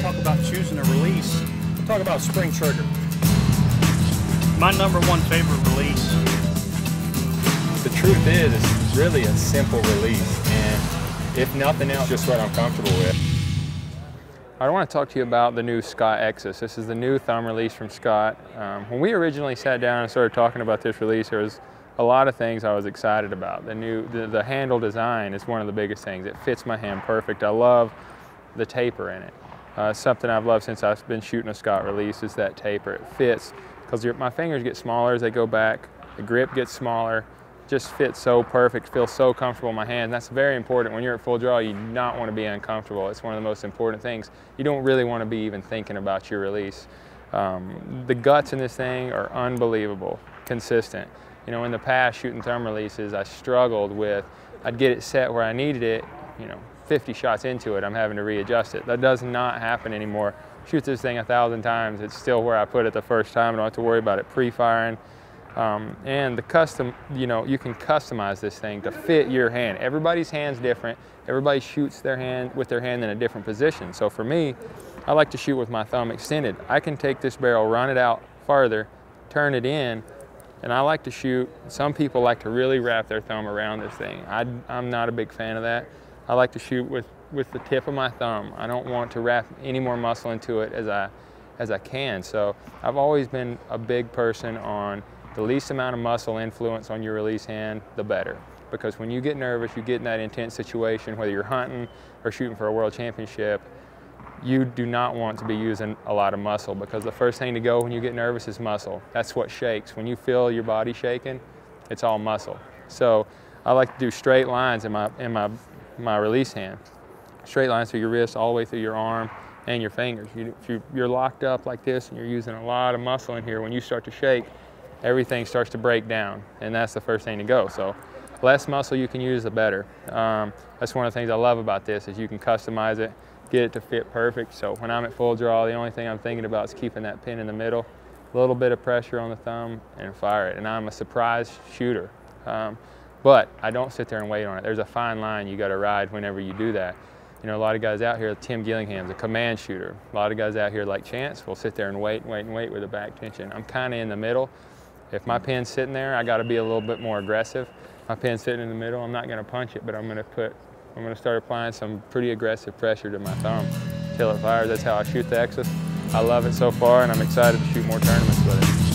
talk about choosing a release, we'll talk about spring trigger. My #1 favorite release. The truth is, it's really a simple release, and if nothing else, just what I'm comfortable with. I want to talk to you about the new Scott Exxus. This is the new thumb release from Scott. When we originally sat down and started talking about this release, there was a lot of things I was excited about. The handle design is one of the biggest things. It fits my hand perfect. I love the taper in it. Something I've loved since I've been shooting a Scott release is that taper. It fits because my fingers get smaller as they go back. The grip gets smaller. Just fits so perfect, feels so comfortable in my hand. That's very important. When you're at full draw, you do not want to be uncomfortable. It's one of the most important things. You don't really want to be even thinking about your release. The guts in this thing are unbelievable, consistent. You know, in the past, shooting thumb releases, I struggled with, I'd get it set where I needed it, 50 shots into it, I'm having to readjust it. That does not happen anymore. Shoot this thing 1,000 times, it's still where I put it the first time. I don't have to worry about it pre-firing. And the custom, you can customize this thing to fit your hand. Everybody's hand's different. Everybody shoots with their hand in a different position. So for me, I like to shoot with my thumb extended. I can take this barrel, run it out farther, turn it in, and I like to shoot. Some people like to really wrap their thumb around this thing. I'm not a big fan of that. I like to shoot with the tip of my thumb. I don't want to wrap any more muscle into it as I can. So I've always been a big person on the least amount of muscle influence on your release hand, the better. Because when you get nervous, you get in that intense situation, whether you're hunting or shooting for a world championship, you do not want to be using a lot of muscle, because the first thing to go when you get nervous is muscle. That's what shakes. When you feel your body shaking, it's all muscle. So I like to do straight lines in my release hand. Straight lines through your wrist, all the way through your arm and your fingers. If you're locked up like this and you're using a lot of muscle in here, when you start to shake, everything starts to break down, and that's the first thing to go. So less muscle you can use, the better. That's one of the things I love about this, is you can customize it, get it to fit perfect. So when I'm at full draw, the only thing I'm thinking about is keeping that pin in the middle, a little bit of pressure on the thumb, and fire it. And I'm a surprise shooter. But I don't sit there and wait on it. There's a fine line you got to ride whenever you do that. A lot of guys out here, Tim Gillingham's a command shooter. A lot of guys out here like Chance will sit there and wait with a back tension. I'm kind of in the middle. If my pin's sitting there, I got to be a little bit more aggressive. My pin's sitting in the middle, I'm not going to punch it, but I'm going to start applying some pretty aggressive pressure to my thumb till it fires. That's how I shoot the Exxus. I love it so far, and I'm excited to shoot more tournaments with it.